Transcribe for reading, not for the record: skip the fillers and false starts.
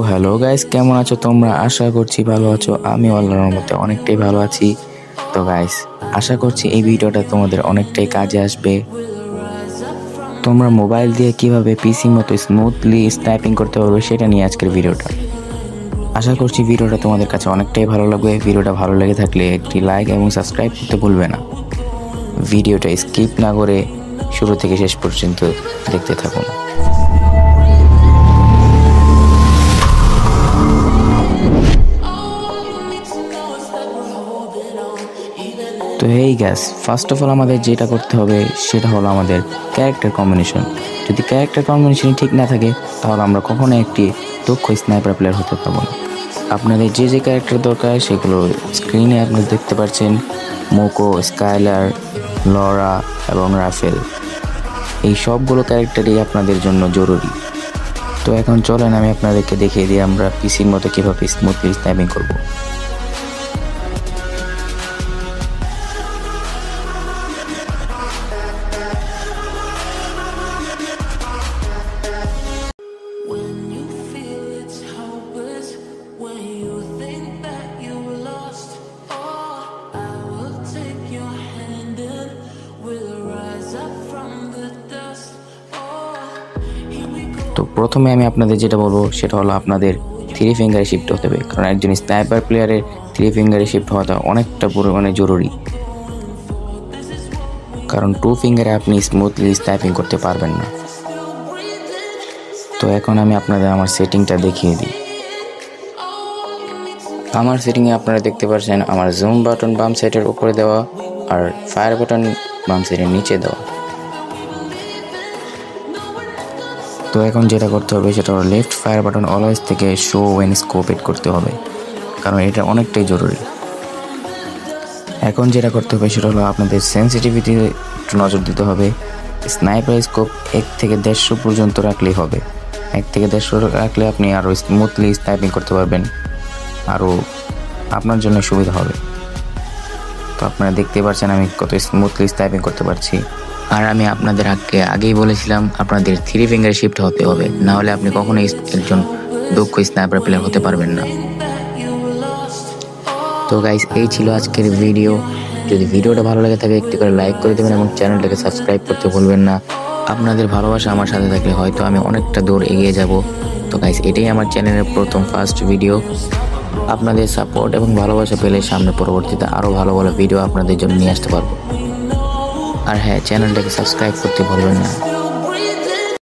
Hello guys, কেমন আছো তোমরা? আশা করছি ভালো আছো। আমি আল্লাহর রহমতে অনেকটাই ভালো আছি। তো গাইস, আশা করছি এই ভিডিওটা তোমাদের অনেকটাই কাজে আসবে। তোমরা মোবাইল দিয়ে কিভাবে পিসির মতো স্মুথলি স্নাইপিং করতে পারবে সেটা নিয়ে আজকের ভিডিওটা। আশা করছি ভিডিওটা তোমাদের কাছে অনেকটাই ভালো লাগবে। ভিডিওটা ভালো লেগে থাকলে একটি লাইক এবং সাবস্ক্রাইব করতে ভুলবে না। ভিডিওটা স্কিপ না করে শুরু থেকে শেষ পর্যন্ত দেখতে থাকুন। তো এই গ্যাস, ফার্স্ট অফ অল আমাদের যেটা করতে হবে সেটা হলো আমাদের ক্যারেক্টার কম্বিনেশন। যদি ক্যারেক্টার কম্বিনেশন ঠিক না থাকে তাহলে আমরা কখনো একটি দক্ষ স্নাইপার প্লেয়ার হতে পারবো না। আপনাদের যে যে ক্যারেক্টার দরকার সেগুলো স্ক্রিনে আপনারা দেখতে পাচ্ছেন। মোকো, স্কাইলার, লরা এবং রাফেল, এই সবগুলো ক্যারেক্টারই আপনাদের জন্য জরুরি। তো এখন চলেন আমি আপনাদেরকে দেখিয়ে দিই আমরা পিসির মতো কীভাবে স্মুথলি স্নাইপিং করবো। তো প্রথমে আমি আপনাদের যেটা বলবো সেটা হলো আপনাদের 3 ফিঙ্গারে শিফট হতে হবে, কারণ একজন স্নাইপার প্লেয়ারের 3 ফিঙ্গারে শিফট হওয়াটা অনেকটা পরিমাণে জরুরি, কারণ 2 ফিঙ্গারে আপনি স্মুথলি স্নাইপিং করতে পারবেন না। তো এখন আমি আপনাদের আমার সেটিংটা দেখিয়ে দিই। আমার সেটিংয়ে আপনারা দেখতে পাচ্ছেন আমার জুম বাটন বাম সাইডের উপরে দেওয়া আর ফায়ার বাটন বাম সাইডের নিচে দেওয়া। তো এখন যেটা করতে হবে সেটা হলো লেফট ফায়ার বাটন অলওয়েজ থেকে শো ওয়েন স্কোপ এড করতে হবে, কারণ এটা অনেকটাই জরুরি। এখন যেটা করতে হবে সেটা হলো আপনাদের সেন্সিটিভিটি নজর দিতে হবে। স্নাইপার স্কোপ 1 থেকে 150 পর্যন্ত রাখলেই হবে। 1 থেকে 150 রাখলে আপনি আরও স্মুথলি স্নাইপিং করতে পারবেন, আরও আপনার জন্য সুবিধা হবে। তো আপনারা দেখতে পাচ্ছেন আমি কত স্মুথলি স্নাইপিং করতে পারছি। আর আমি আপনাদের আগেই বলেছিলাম আপনাদের 3 ফিঙ্গারে শিফট হতে হবে, না হলে আপনি কখনোই একজন দক্ষ স্নাইপার প্লেয়ার হতে পারবেন না। তো গাইস, এই ছিল আজকের ভিডিও। যদি ভিডিওটা ভালো লাগে থাকে একটি করে লাইক করে দেবেন এবং চ্যানেলটাকে সাবস্ক্রাইব করতে ভুলবেন না। আপনাদের ভালোবাসা আমার সাথে থাকলে হয়তো আমি অনেকটা দূর এগিয়ে যাব। তো গাইস, এটাই আমার চ্যানেলের ফার্স্ট ভিডিও। আপনাদের সাপোর্ট এবং ভালোবাসা পেলে সামনে পরবর্তীতে আরও ভালো ভালো ভিডিও আপনাদের জন্য নিয়ে আসতে পারবো। আর হ্যাঁ, চ্যানেলটাকে সাবস্ক্রাইব করতে ভুলবেন না।